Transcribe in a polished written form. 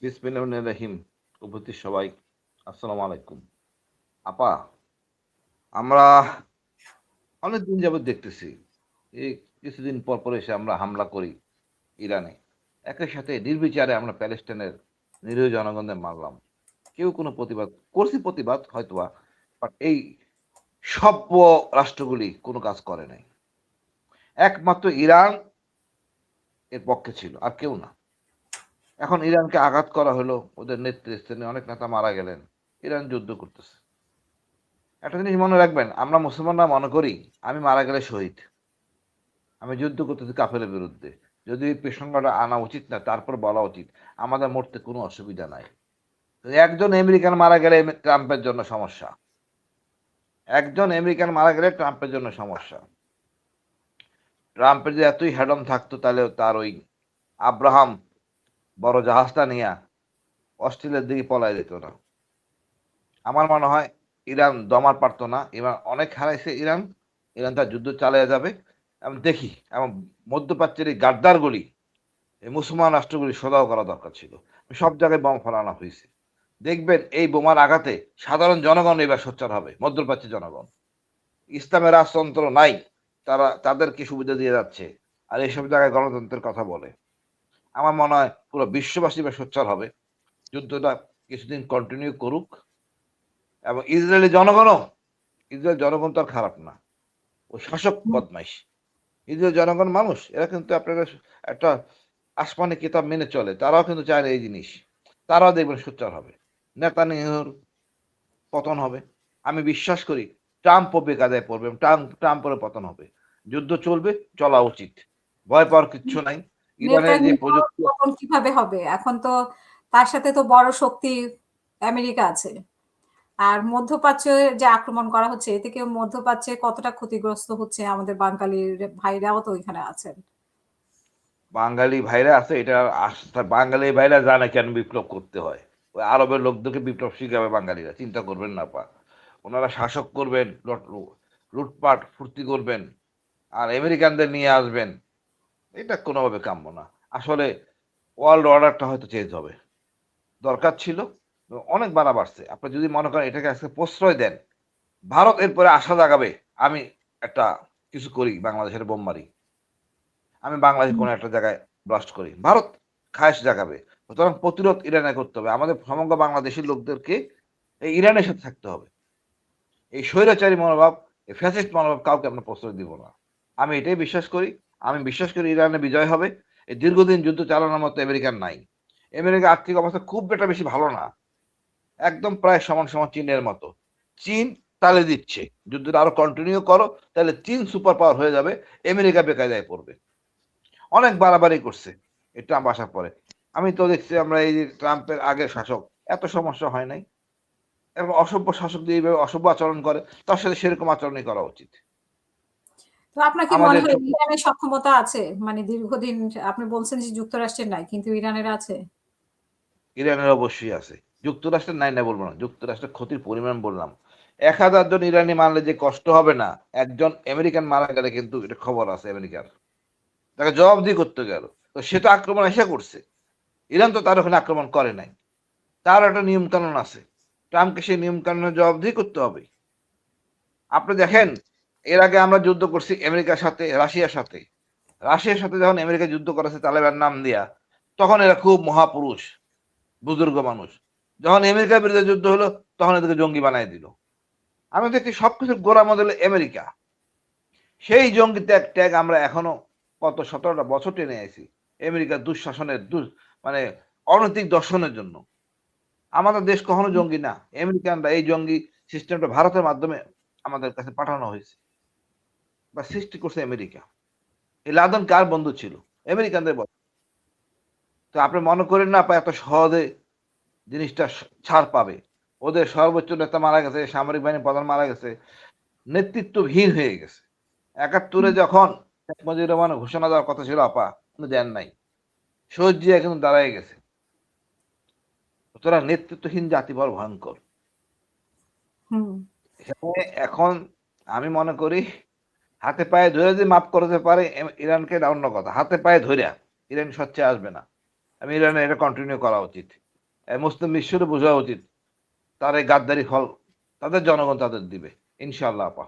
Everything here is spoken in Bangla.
বিসমিল্লাহির রহিম। উপস্থিত সবাই আসসালামু আলাইকুম। আপা, আমরা অনেকদিন যাবত দেখতেছি এই কিছুদিন পর পর এসে আমরা হামলা করি ইরানে, একই সাথে নির্বিচারে আমরা প্যালেস্টাইনের নিরীহ জনগণদের মারলাম। কেউ কোনো প্রতিবাদ করছি, প্রতিবাদ হয়তোবা, বাট এই সভ্য রাষ্ট্রগুলি কোনো কাজ করে নাই। একমাত্র ইরান এর পক্ষে ছিল, আর কেউ না। এখন ইরানকে আঘাত করা হলো, ওদের নেতৃস্থানে অনেক নেতা মারা গেলেন, ইরান যুদ্ধ করতেছে। একটা জিনিস মনে রাখবেন, আমরা মুসলমানরা মনে করি আমি মারা গেলে শহীদ, আমি যুদ্ধ করতেছি কাফেরের বিরুদ্ধে। যদি এই প্রসঙ্গটা আনা উচিত না, তারপর বলা উচিত আমাদের মরতে কোনো অসুবিধা নাই। তো একজন আমেরিকান মারা গেলে ট্রাম্পের জন্য সমস্যা, একজন আমেরিকান মারা গেলে ট্রাম্পের জন্য সমস্যা। ট্রাম্পের যে এতই হ্যাডম থাকতো, তাহলে তার ওই আব্রাহাম বড় জাহাজটা নিয়ে অস্ট্রেলিয়ার দিকে পলাই যেত না। আমার মনে হয় ইরান দমার পারতো না, ইরান অনেক হারাইছে। ইরান ইরান তার যুদ্ধ চালিয়ে যাবে। আমি দেখি এবং মধ্যপ্রাচ্যের এই গাদ্দারগুলি, এই মুসলমান রাষ্ট্রগুলি সদাও করা দরকার ছিল। সব জায়গায় বোমা ফেলানো হয়েছে। দেখবেন এই বোমার আঘাতে সাধারণ জনগণ এবার সোচ্চার হবে। মধ্যপ্রাচ্যের জনগণ, ইসলামের রাজতন্ত্র নাই, তারা তাদেরকে সুবিধা দিয়ে যাচ্ছে, আর এইসব জায়গায় গণতন্ত্রের কথা বলে। আমার মনে হয় পুরো বিশ্ববাসী এবার সোচ্চার হবে। যুদ্ধটা কিছুদিন কন্টিনিউ করুক, এবং ইসরায়েলি জনগণও, ইসরায়েল জনগণ তো আর খারাপ না, ও শাসক হুম। বদমাইশ। ইসরায়েল জনগণ মানুষ, এরা কিন্তু আপনারা একটা আসমানি কিতাব মেনে চলে, তারাও কিন্তু চায় না এই জিনিস। তারাও দেখবেন সোচ্চার হবে, নেতানিয়াহুর পতন হবে। আমি বিশ্বাস করি ট্রাম্পও বেকায়দায় পড়বে, ট্রাম্পের পতন হবে। যুদ্ধ চলবে, চলা উচিত, ভয় পাওয়ার কিচ্ছু নাই। ইরানের যে নেতানিয়াহুর প্রযুক্তি, পতন কিভাবে হবে? এখন তো তার সাথে তো বড় শক্তি আমেরিকা আছে। আর মধ্যপ্রাচ্যে যে আক্রমণ করা হচ্ছে, এতে কি মধ্যপ্রাচ্যে কতটা ক্ষতিগ্রস্ত হচ্ছে? আমাদের বাঙালির ভাইরাও তো ওইখানে আছেন। বাঙালি ভাইরা আছে, এটা বাঙালি ভাইরা জানে কেন বিপ্লব করতে হয়। ওই আরবের লোকদেরকে বিপ্লব শিখাবে বাঙালিরা, চিন্তা করবেন না পা। ওনারা শাসক করবেন, লুটপাট ফুর্তি করবেন, আর আমেরিকানদের নিয়ে আসবেন। এটা কোনোভাবে কাম্য না। আসলে ওয়ার্ল্ড অর্ডারটা হয়তো চেঞ্জ হবে, দরকার ছিল। অনেক বাড়া বাড়ছে। আপনি যদি মনে করেন এটাকে আজকে প্রশ্রয় দেন, ভারত এরপরে আশা জাগাবে আমি একটা কিছু করি, বাংলাদেশের বোম মারি, আমি বাংলাদেশের কোনো একটা জায়গায় ব্লাস্ট করি, ভারত খায়েশ জাগাবে। সুতরাং প্রতিরোধ ইরানে করতে হবে। আমাদের সমগ্র বাংলাদেশের লোকদেরকে এই ইরানের সাথে থাকতে হবে। এই স্বৈরাচারী মনোভাব, এই ফ্যাসিস্ট মনোভাব কাউকে আমরা প্রশ্রয় দিব না। আমি এটাই বিশ্বাস করি। আমি বিশ্বাস করি ইরানে বিজয় হবে। এই দীর্ঘদিন যুদ্ধ চালানোর মতো আমেরিকার নাই। আমেরিকার আর্থিক অবস্থা খুব একটা বেশি ভালো না, একদম প্রায় সমান সমান চীনের মতো। চীন তালে দিচ্ছে যুদ্ধটা আরো কন্টিনিউ করো, তাহলে চীন সুপার পাওয়ার হয়ে যাবে, আমেরিকা বেকায়দায় পড়বে। অনেক বাড়াবাড়ি করছে এই ট্রাম্প আসার পরে। আমি তো দেখছি আমরা এই যে ট্রাম্পের আগের শাসক, এত সমস্যা হয় নাই। এবং অসভ্য শাসক দিয়ে এইভাবে অসভ্য আচরণ করে, তার সাথে সেরকম আচরণই করা উচিত। তো আপনার কি মনে আমাদের হয় ইরানের সক্ষমতা আছে? মানে দীর্ঘদিন আপনি বলছেন যে যুক্তরাষ্ট্রের নাই, কিন্তু ইরানের আছে? ইরানের অবশ্যই আছে। যুক্তরাষ্ট্রের নাই না বলবো না, যুক্তরাষ্ট্রের ক্ষতির পরিমাণ বললাম। 1000 জন ইরানি মারলে যে কষ্ট হবে না, একজন আমেরিকান মারা গেলে কিন্তু এটা খবর আছে আমেরিকার, তাকে জবাবদিহি করতে গেল। তো সে তো আক্রমণ এসে করছে, ইরান তো তার ওখানে আক্রমণ করে নাই। তার একটা নিয়ম কানুন আছে, ট্রাম্পকে সেই নিয়ম কানুনের জবাবদিহি করতে হবে। আপনি দেখেন, এর আগে আমরা যুদ্ধ করছি আমেরিকার সাথে, রাশিয়ার সাথে। রাশিয়ার সাথে যখন আমেরিকা যুদ্ধ করেছে তালেবান নাম দিয়া, তখন এরা খুব মহাপুরুষ, বুজুর্গ মানুষ। যখন আমেরিকার বিরুদ্ধে যুদ্ধ হলো, তখন এদেরকে জঙ্গি বানাই দিল। আমি দেখছি সবকিছুর গোড়া মডেল আমেরিকা। সেই জঙ্গি ত্যাগ ট্যাগ আমরা এখনো কত 17টা বছর টেনে আছি আমেরিকার দুঃশাসনের মানে অনৈতিক দর্শনের জন্য। আমাদের দেশ কখনো জঙ্গি না, আমেরিকানরা এই জঙ্গি সিস্টেমটা ভারতের মাধ্যমে আমাদের কাছে পাঠানো হয়েছে বা সৃষ্টি করছে আমেরিকা। এই লাদেন কার বন্ধু ছিল? আমেরিকানদের বন্ধু। তো আপনি মনে করেন না আপা এত সহজে জিনিসটা ছাড় পাবে? ওদের সর্বোচ্চ নেতা মারা গেছে, সামরিক বাহিনীর প্রধান মারা গেছে, নেতৃত্বহীন হয়ে গেছে। 71-এ যখন শেখ মুজিবুর রহমান ঘোষণা দেওয়ার কথা ছিল আপা, উনি দেন নাই। শহীদ জিয়া কিন্তু দাঁড়ায় গেছে। সুতরাং নেতৃত্বহীন জাতি বড় ভয়ঙ্কর। হুম। এখানে এখন আমি মনে করি হাতে পায়ে ধরে যদি মাফ করতে পারে ইরানকে, এটা অন্য কথা। হাতে পায়ে ধরে ইরান সচ্চে আসবে না। আমি ইরানের এটা কন্টিনিউ করা উচিত। মুসলিম বিশ্বেরও বোঝা উচিত তার এই গাদ্দারি ফল তাদের জনগণ তাদের দিবে ইনশাআল্লাহ আপা।